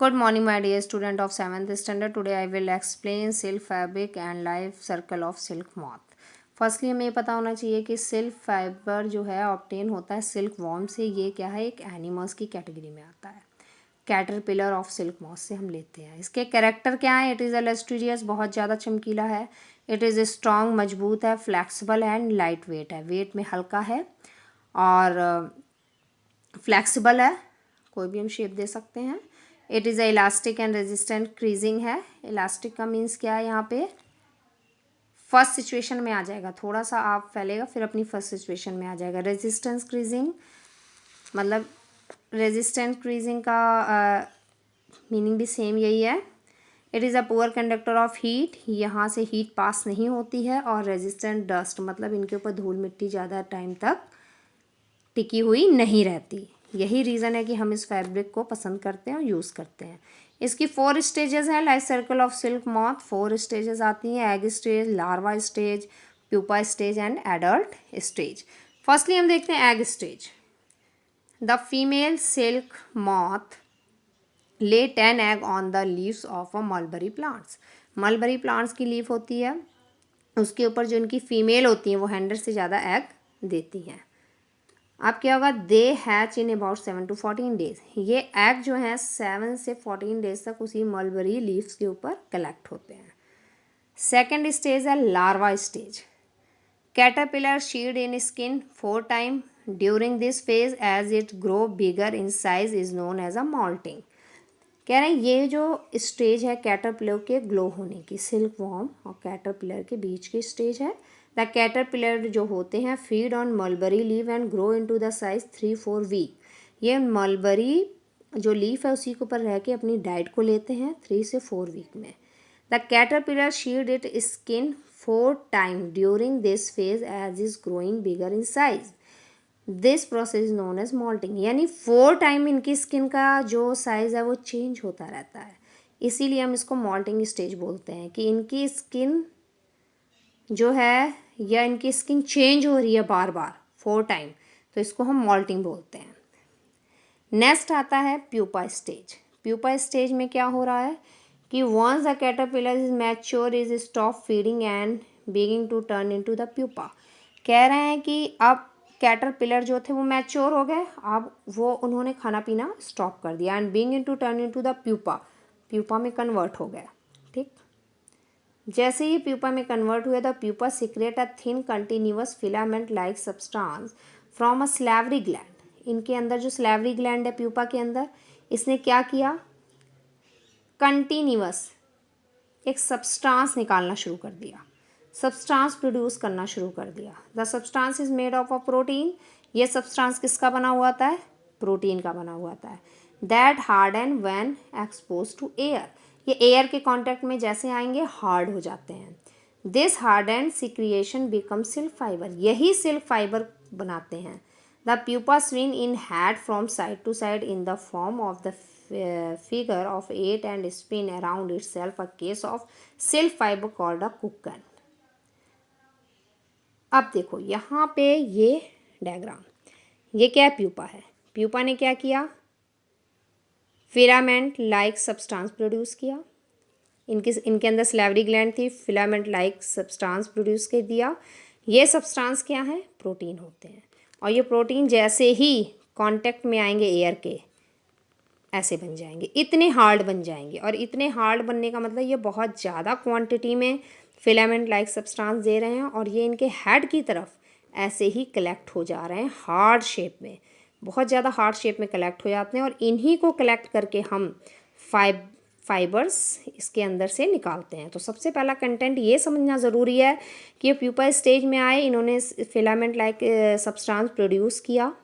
Good morning, my dear student of 7th standard. Today I will explain silk fabric and life cycle of silk moth. Firstly हमें ये पता होना चाहिए कि silk fibre जो है ऑब्टेन होता है सिल्क वॉर्म से। ये क्या है, एक एनिमल्स की कैटेगरी में आता है। कैटरपिलर ऑफ सिल्क मॉथ से हम लेते हैं। इसके कैरेक्टर क्या है? इट इज़ अ लस्ट्रियस, बहुत ज़्यादा चमकीला है। इट इज़ स्ट्रॉन्ग, मजबूत है, फ्लैक्सिबल है एंड लाइट वेट है। वेट में हल्का है और फ्लैक्सिबल है, कोई भी हम शेप दे सकते हैं। It is a elastic and resistant, creasing है। इलास्टिक का मीन्स क्या है? यहाँ पे फर्स्ट सिचुएशन में आ जाएगा, थोड़ा सा आप फैलेगा फिर अपनी फर्स्ट सिचुएशन में आ जाएगा। रेजिस्टेंस क्रीजिंग मतलब रेजिस्टेंट क्रीजिंग का मीनिंग भी सेम यही है। It is a poor conductor of heat, यहाँ से हीट पास नहीं होती है। और रेजिस्टेंट डस्ट मतलब इनके ऊपर धूल मिट्टी ज़्यादा टाइम तक टिकी हुई नहीं रहती। यही रीज़न है कि हम इस फैब्रिक को पसंद करते हैं और यूज़ करते हैं। इसकी 4 स्टेजेस हैं life circle of silk moth. 4 stages आती हैं, egg stage, larva stage, pupa stage and adult stage. Firstly हम देखते हैं egg stage. The female silk moth ले 10 egg on the leaves of a mulberry plants. Mulberry plants की leaf होती है, उसके ऊपर जो इनकी फीमेल होती हैं वो 100 से ज़्यादा एग देती हैं। अब क्या होगा? They hatch in about 7 to 14 days. ये एग जो हैं 7 से 14 डेज तक उसी मलबरी लीव्स के ऊपर कलेक्ट होते हैं। सेकेंड स्टेज है larva stage. Caterpillar shed in skin 4 time during this phase as it grow bigger in size is known as a moulting. कह रहे हैं ये जो स्टेज है कैटरपिलर के ग्लो होने की, सिल्क वॉर्म और कैटरपिलर के बीच की स्टेज है। द कैटरपिलर जो होते हैं feed on mulberry leave and grow into the size 3-4 week. ये मलबरी जो लीफ है उसी के ऊपर रह के अपनी डाइट को लेते हैं 3 से 4 वीक में। The caterpillar shed it skin 4 time during this phase as is growing bigger in size. This process is known as moulting. यानी 4 टाइम इनकी स्किन का जो साइज़ है वो चेंज होता रहता है, इसीलिए हम इसको मॉल्टिंग स्टेज बोलते हैं कि इनकी स्किन जो है या इनकी स्किन चेंज हो रही है बार बार 4 टाइम, तो इसको हम मॉल्टिंग बोलते हैं। नेक्स्ट आता है प्यूपा स्टेज। प्यूपा स्टेज में क्या हो रहा है कि once the caterpillar is mature is stop feeding and begin to turn into the pupa. कह रहे हैं कि अब कैटरपिलर जो थे वो मैच्योर हो गए, अब वो उन्होंने खाना पीना स्टॉप कर दिया and begin into turn into the pupa, pupa में कन्वर्ट हो गया। ठीक, जैसे ही प्यूपा में कन्वर्ट हुए the pupa secrete a thin continuous filament like substance from a salivary gland. इनके अंदर जो स्लैवरी ग्लैंड है प्यूपा के अंदर, इसने क्या किया? कंटिन्यूअस एक सब्सटेंस निकालना शुरू कर दिया, सब्सटेंस प्रोड्यूस करना शुरू कर दिया। The substance is made of a protein. ये सब्सटेंस किसका बना हुआ था? प्रोटीन का बना हुआ था। That harden when expose to air. ये एयर के कांटेक्ट में जैसे आएंगे हार्ड हो जाते हैं। This harden secretion become silk fibre. यही सिल्क फाइबर बनाते हैं। The pupa swing in head from side to side in the form of the figure of 8 and spin around itself a case of silk fiber called a cocoon। अब देखो यहाँ पे ये diagram, ये क्या है? प्यूपा है। प्यूपा ने क्या किया? फिलामेंट लाइक सब्सटेंस प्रोड्यूस किया। इनके अंदर स्लैवरी ग्लैंड थी, फिलामेंट लाइक सब्सटेंस प्रोड्यूस कर दिया। ये सब्सटेंस क्या है? प्रोटीन होते हैं। और ये प्रोटीन जैसे ही कांटेक्ट में आएंगे एयर के, ऐसे बन जाएंगे, इतने हार्ड बन जाएंगे। और इतने हार्ड बनने का मतलब ये बहुत ज़्यादा क्वांटिटी में फिलामेंट लाइक सब्सटेंस दे रहे हैं और ये इनके हेड की तरफ ऐसे ही कलेक्ट हो जा रहे हैं हार्ड शेप में, बहुत ज़्यादा हार्ड शेप में कलेक्ट हो जाते हैं। और इन्हीं को कलेक्ट करके हम फाइबर्स इसके अंदर से निकालते हैं। तो सबसे पहला कंटेंट ये समझना ज़रूरी है कि ये प्यूपा स्टेज में आए, इन्होंने फिलामेंट लाइक सब्सटेंस प्रोड्यूस किया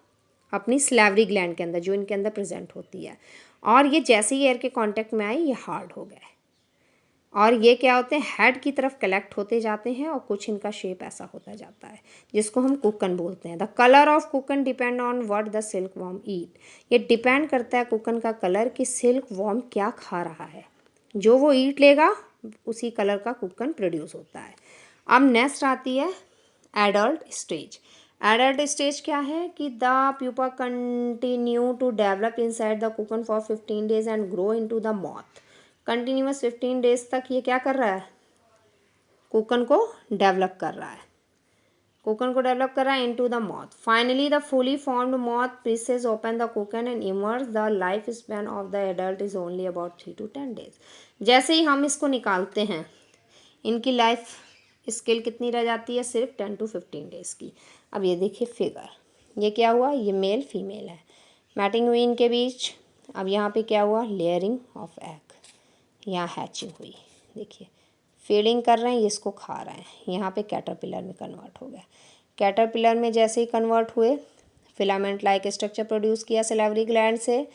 अपनी स्लैवरी ग्लैंड के अंदर जो इनके अंदर प्रेजेंट होती है, और ये जैसे ही एयर के कांटेक्ट में आए ये हार्ड हो गए और ये क्या होते हैं? हेड की तरफ कलेक्ट होते जाते हैं और कुछ इनका शेप ऐसा होता जाता है जिसको हम कुकन बोलते हैं। The colour of cocoon depend on what the silk worm eat. ये डिपेंड करता है कुकन का कलर कि सिल्क वॉर्म क्या खा रहा है। जो वो ईट लेगा उसी कलर का कुकन प्रोड्यूस होता है। अब नेक्स्ट आती है एडल्ट स्टेज। एडल्ट स्टेज क्या है कि the pupa continue to develop inside the cocoon for 15 days and grow into the moth. Continuous 15 days तक ये क्या कर रहा है, कोकन को डेवलप कर रहा है, कोकन को डेवलप कर रहा है into the moth. Finally the fully formed moth pierces open the cocoon and emerge. The life span of the adult is only about 3 to 10 days। जैसे ही हम इसको निकालते हैं, इनकी लाइफ स्केल कितनी रह जाती है, सिर्फ 10 to 15 days की। अब ये देखिए फिगर, ये क्या हुआ, ये मेल फीमेल है, मैटिंग हुई इनके बीच। अब यहाँ पे क्या हुआ, लेयरिंग ऑफ एग, यहाँ हैचिंग हुई, देखिए फीडिंग कर रहे हैं, ये इसको खा रहे हैं, यहाँ पे कैटरपिलर में कन्वर्ट हो गया। कैटरपिलर में जैसे ही कन्वर्ट हुए, फिलामेंट लाइक स्ट्रक्चर प्रोड्यूस किया सिलेवरी ग्लैंड से,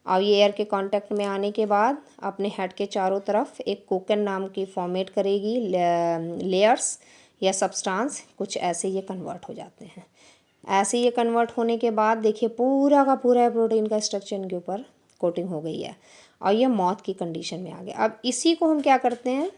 और ये एयर के कांटेक्ट में आने के बाद अपने हेड के चारों तरफ एक कोकन नाम की फॉर्मेट करेगी लेयर्स या सब्सटेंस, कुछ ऐसे ये कन्वर्ट हो जाते हैं। ऐसे ये कन्वर्ट होने के बाद देखिए पूरा का पूरा प्रोटीन का स्ट्रक्चर इनके ऊपर कोटिंग हो गई है और ये मौत की कंडीशन में आ गया। अब इसी को हम क्या करते हैं,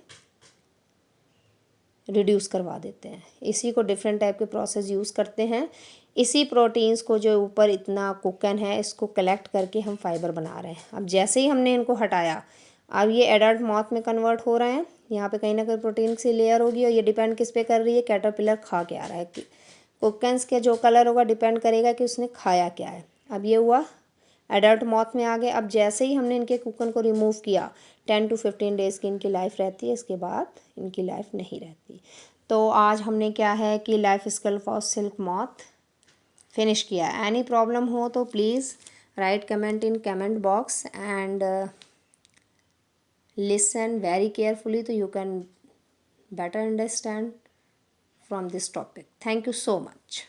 रिड्यूस करवा देते हैं, इसी को डिफरेंट टाइप के प्रोसेस यूज़ करते हैं। इसी प्रोटीन्स को जो ऊपर इतना कोकन है, इसको कलेक्ट करके हम फाइबर बना रहे हैं। अब जैसे ही हमने इनको हटाया, अब ये एडल्ट मॉथ में कन्वर्ट हो रहे हैं। यहाँ पे कहीं ना कहीं प्रोटीन की लेयर होगी और ये डिपेंड किस पे कर रही है, कैटरपिलर खा के आ रहा है कि कोकन्स के जो कलर होगा डिपेंड करेगा कि उसने खाया क्या है। अब ये हुआ एडल्ट मॉथ में आ गए। अब जैसे ही हमने इनके कुकन को रिमूव किया, 10 to 15 डेज़ की इनकी लाइफ रहती है, इसके बाद इनकी लाइफ नहीं रहती। तो आज हमने क्या है कि life skill for silk moth finish किया। एनी प्रॉब्लम हो तो please write comment in comment box and listen very carefully तो you can better understand from this topic. Thank you so much.